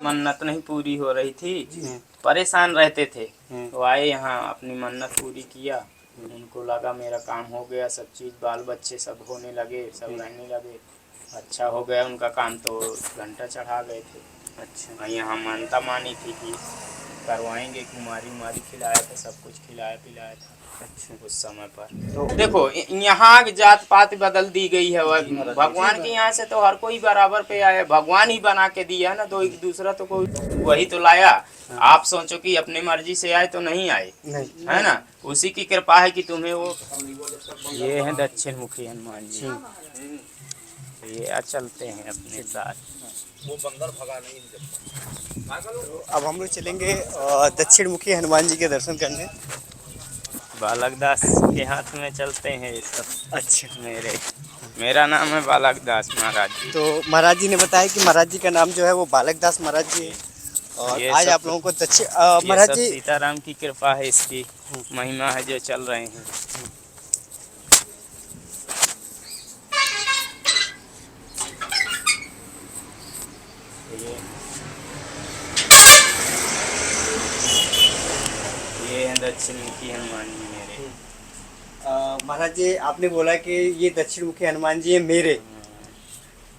मन्नत नहीं पूरी हो रही थी, परेशान रहते थे। तो आए यहाँ अपनी मन्नत पूरी किया, उनको लगा मेरा काम हो गया, सब चीज़ बाल बच्चे सब होने लगे, सब रहने लगे, अच्छा हो गया उनका काम। तो घंटा चढ़ा गए थे। अच्छा, यहाँ मानता मानी थी कि करवाएंगे, कुमारी उमारी खिलाया था, सब कुछ खिलाया पिलाया था। अच्छा, उस समय पर तो देखो यहाँ जात पात बदल दी गई है। भगवान के यहाँ से तो हर कोई बराबर पे आया, भगवान ही बना के दिया ना, तो एक दूसरा तो कोई वही तो लाया। आप सोचो कि अपने मर्जी से आए तो नहीं आए, है ना, उसी की कृपा है कि तुम्हें वो। ये है दक्षिण मुखी हनुमान जी, ये चलते हैं अपने साथ। वो बंदर भगा नहीं। तो अब हम लोग चलेंगे दक्षिण मुखी हनुमान जी के दर्शन करने। बालक दास के हाथ में चलते हैं ये सब। अच्छा, मेरा नाम है बालक दास महाराज जी। तो महाराज जी ने बताया कि महाराज जी का नाम जो है वो बालक दास महाराज जी है। और आज आप लोगों को दक्षिण महाराज जी, सीताराम की कृपा है, इसकी महिमा है जो चल रहे हैं। ये है दक्षिण मुखी हनुमान जी मेरे। महाराज जी आपने बोला कि ये दक्षिण मुखी हनुमान जी है मेरे,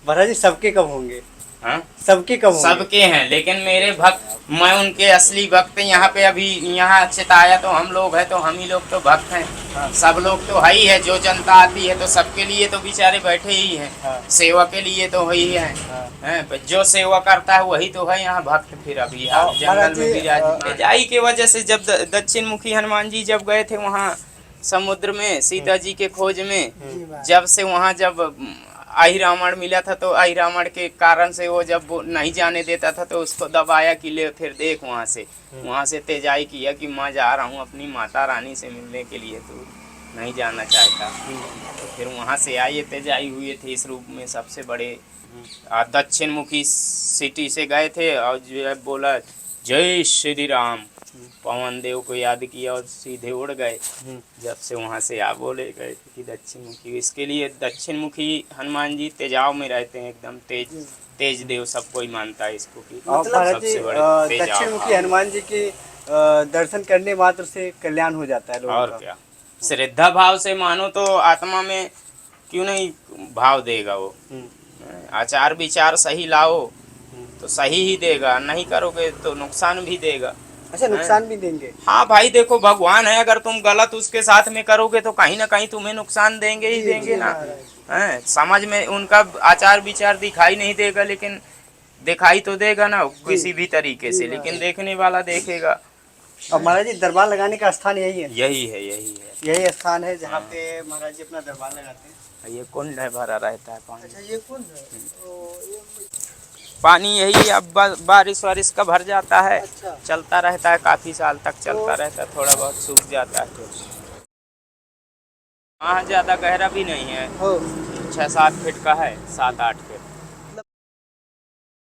महाराज जी सबके कब होंगे? हाँ, सबके कब होंगे? सबके हैं, लेकिन मेरे भक्त, मैं उनके असली भक्त। यहाँ पे अभी यहाँ चिताया तो हम लोग हैं, तो हम ही लोग तो भक्त हैं। हाँ। सब लोग तो है ही है, जो जनता आती है तो सबके लिए तो बेचारे बैठे ही हैं। हाँ। सेवा के लिए तो वही है। हाँ। जो सेवा करता है वही तो है यहाँ भक्त। फिर अभी जंगल में भी जाई के वजह से जब दक्षिण मुखी हनुमान जी जब गए थे वहाँ समुद्र में सीता जी के खोज में, जब से वहाँ जब आई रावण मिला था, तो आई रावण के कारण से वो जब वो नहीं जाने देता था तो उसको दबाया कि ले फिर देख वहाँ से तेजाई किया कि मैं जा रहा हूँ अपनी माता रानी से मिलने के लिए, तो नहीं जाना चाहता। तो फिर वहाँ से आए तेजाई हुए थे इस रूप में सबसे बड़े दक्षिण मुखी सिटी से गए थे। और जो बोला जय श्री राम, पवन देव को याद किया और सीधे उड़ गए। जब से वहाँ से आ बोले गए थे कि दक्षिण मुखी, इसके लिए दक्षिण मुखी हनुमान जी तेजाब में रहते हैं, एकदम तेज देव सब कोई मानता है इसको कि सबसे बड़े दक्षिण मुखी हनुमान जी के दर्शन करने मात्र से कल्याण हो जाता है लोगों और का। क्या, श्रद्धा भाव से मानो तो आत्मा में क्यों नहीं भाव देगा वो। आचार विचार सही लाओ तो सही ही देगा, नहीं करोगे तो नुकसान भी देगा। अच्छा, नुकसान भी देंगे? हाँ भाई देखो, भगवान है, अगर तुम गलत उसके साथ में करोगे तो कहीं ना कहीं तुम्हें नुकसान देंगे ही देंगे ना। है, समझ में उनका आचार विचार दिखाई नहीं देगा, लेकिन दिखाई तो देगा ना किसी भी तरीके से, लेकिन देखने वाला देखेगा। और महाराज जी दरबार लगाने का स्थान यही है? यही स्थान है जहाँ पे महाराज जी अपना दरबार लगाते हैं। ये कुंड है, भरा रहता है पानी। अच्छा, ये कुंड है। पानी यही अब बारिश वारिश का भर जाता है। अच्छा। चलता रहता है, काफी साल तक चलता रहता है, थोड़ा बहुत सूख जाता है तो। वहाँ ज्यादा गहरा भी नहीं है, 6-7 फीट का है, 7-8 फीट।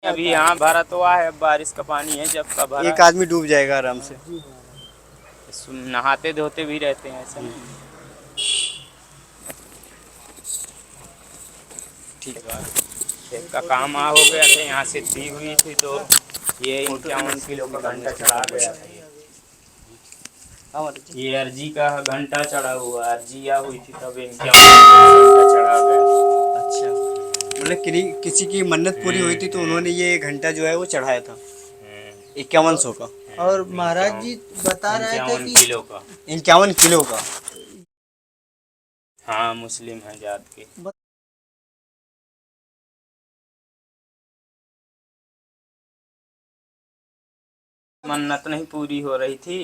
अभी यहाँ भरा तो है, अब बारिश का पानी है, जब का भरा एक आदमी डूब जाएगा आराम से। नहाते धोते भी रहते हैं ऐसा। ठीक है, एक का काम हो गया था, यहाँ से दी हुई थी तो ये 51 किलो का घंटा चढ़ा गया था। ये अर्जी का घंटा चढ़ा हुआ, अर्जिया हुई थी तब 51 घंटा चढ़ा गया। अच्छा, मतलब किसी की मन्नत पूरी हुई थी तो उन्होंने ये घंटा जो है वो चढ़ाया था 5100 का। और महाराज जी बता रहे थे कि 51 किलो का। हाँ, मुस्लिम है जात के। मन्नत नहीं पूरी हो रही थी,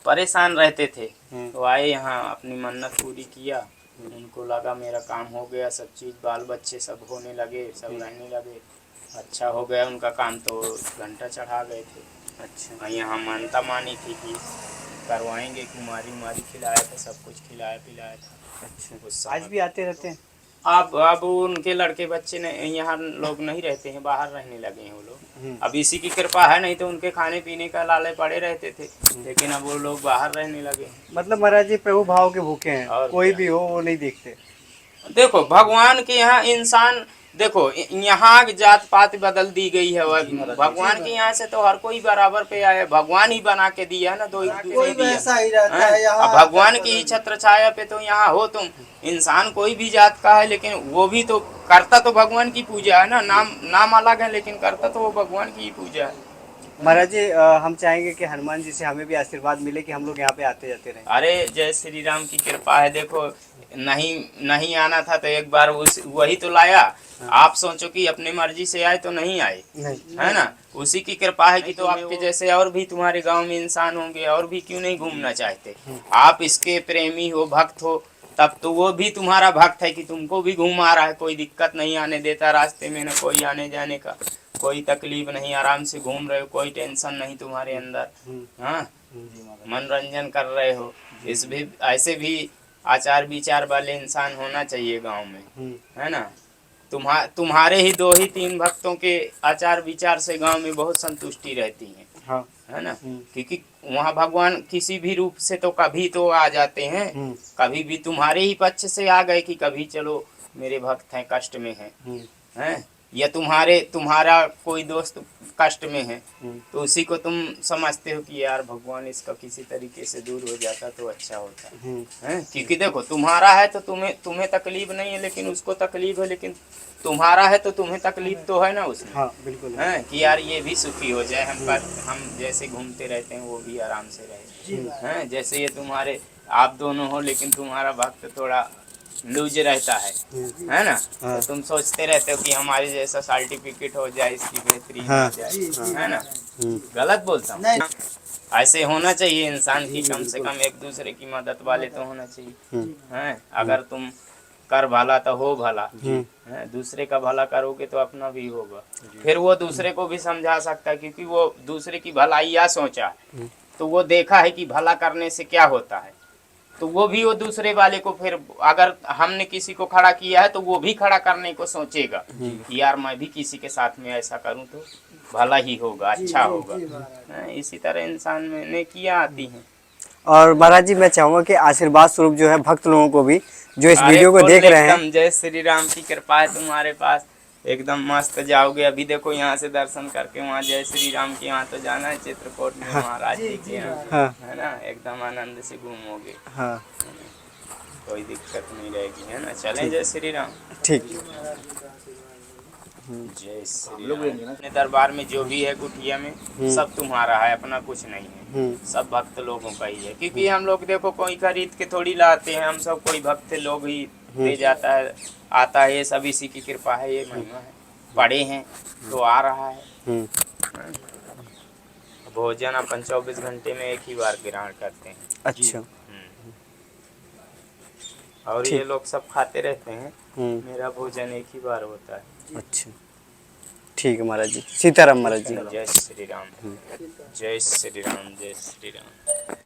परेशान रहते थे। तो आए यहाँ अपनी मन्नत पूरी किया, उनको लगा मेरा काम हो गया, सब चीज़ बाल बच्चे सब होने लगे, सब रहने लगे, अच्छा हो गया उनका काम। तो घंटा चढ़ा गए थे। अच्छा, यहाँ मानता मानी थी कि करवाएंगे, कुमारी उमारी खिलाया था, सब कुछ खिलाया पिलाया था। अच्छा, आज भी आते रहते हैं? अब उनके लड़के बच्चे ने यहाँ लोग नहीं रहते हैं, बाहर रहने लगे हैं वो लोग। अब इसी की कृपा है, नहीं तो उनके खाने पीने का लाले पड़े रहते थे, लेकिन अब वो लोग बाहर रहने लगे। मतलब महाराज जी प्रभु भाव के भूखे हैं, कोई भी हो वो नहीं देखते। देखो भगवान के यहाँ इंसान देखो यहाँ की जात पात बदल दी गई है। भगवान के यहाँ से तो हर कोई बराबर पे आया, भगवान ही बना के दिया है ना, दो कोई वैसा ही रहता है यहाँ। अब भगवान की ही छत्र छाया पे तो यहाँ हो तुम। इंसान कोई भी जात का है लेकिन वो भी तो करता तो भगवान की पूजा है ना। नाम अलग है लेकिन करता तो वो भगवान की ही पूजा है। महाराज जी हम चाहेंगे कि हनुमान जी से हमें भी आशीर्वाद मिले कि हम लोग यहाँ पे आते जाते रहें। अरे जय श्री राम की कृपा है। देखो नहीं आना था तो एक बार वही तो लाया। आप सोचो कि अपनी मर्जी से आए तो नहीं आए, है ना। उसी की कृपा है कि तो आपके जैसे और भी तुम्हारे गांव में इंसान होंगे और भी क्यों नहीं घूमना चाहते। आप इसके प्रेमी हो, भक्त हो, तब तो वो भी तुम्हारा भक्त है कि तुमको भी घुमा रहा है। कोई दिक्कत नहीं आने देता रास्ते में, ना कोई आने जाने का कोई तकलीफ नहीं, आराम से घूम रहे हो, कोई टेंशन नहीं तुम्हारे अंदर। हाँ, मनोरंजन कर रहे हो। इस भी ऐसे भी आचार विचार वाले इंसान होना चाहिए गांव में, है ना। तुम्हारे ही 2 ही 3 भक्तों के आचार विचार से गांव में बहुत संतुष्टि रहती है। हाँ। है ना, क्योंकि वहाँ भगवान किसी भी रूप से तो कभी तो आ जाते हैं। कभी भी तुम्हारे ही पक्ष से आ गए कि कभी चलो मेरे भक्त हैं कष्ट में हैं, या तुम्हारा कोई दोस्त कष्ट में है तो उसी को तुम समझते हो कि यार भगवान इसका किसी तरीके से दूर हो जाता तो अच्छा होता है। क्योंकि देखो तुम्हारा है तो तुम्हें तकलीफ नहीं है लेकिन उसको तकलीफ है, लेकिन तुम्हारा है तो तुम्हें तकलीफ तो है ना उसमें। हाँ बिल्कुल है कि यार ये भी सुखी हो जाए, हम जैसे घूमते रहते हैं वो भी आराम से रहे। हैं जैसे ये तुम्हारे आप दोनों हो लेकिन तुम्हारा भक्त थोड़ा लूज रहता है ना। हाँ। तो तुम सोचते रहते हो कि हमारे जैसा सर्टिफिकेट हो जाए, इसकी बेहतरीन हाँ। हो जाए, है ना। गलत बोलता हूँ? ऐसे होना चाहिए इंसान की, कम से कम एक दूसरे की मदद वाले तो होना चाहिए। हैं अगर तुम कर भला तो हो भला, है दूसरे का भला करोगे तो अपना भी होगा। फिर वो दूसरे को भी समझा सकता है क्योंकि वो दूसरे की भलाई या सोचा है तो वो देखा है कि भला करने से क्या होता है, तो वो भी वो दूसरे वाले को फिर अगर हमने किसी को खड़ा किया है तो वो भी खड़ा करने को सोचेगा कि यार मैं भी किसी के साथ में ऐसा करूं तो भला ही होगा, अच्छा होगा। इसी तरह इंसान में नेकियां आती हैं। और महाराज जी मैं चाहूँगा कि आशीर्वाद स्वरूप जो है भक्त लोगों को भी जो इस वीडियो को देख रहे हैं, जय श्री राम की कृपा है तुम्हारे पास, एकदम मस्त जाओगे। अभी देखो यहाँ से दर्शन करके वहाँ जय श्री राम के यहाँ तो जाना है, चित्रकूट में महाराज जी के यहाँ, है ना। एकदम आनंद से घूमोगे, कोई दिक्कत नहीं रहेगी, है ना। चलें जय श्री राम। ठीक। जय श्री राम। अपने दरबार में जो भी है कुटिया में सब तुम्हारा है, अपना कुछ नहीं है, सब भक्त लोगों का ही है। क्योंकि हम लोग देखो कोई खरीद के थोड़ी लाते हैं, हम सब कोई भक्त लोग ही दे जाता है, आता है। ये सब इसी की कृपा है, ये महिमा है। पढ़े हैं तो आ रहा है। भोजन अपन 24 घंटे में एक ही बार ग्रहण करते हैं। अच्छा। और ये लोग सब खाते रहते हैं, मेरा भोजन एक ही बार होता है। अच्छा ठीक है महाराज जी। सीताराम महाराज जी। जय श्री राम, जय श्री राम, जय श्री राम।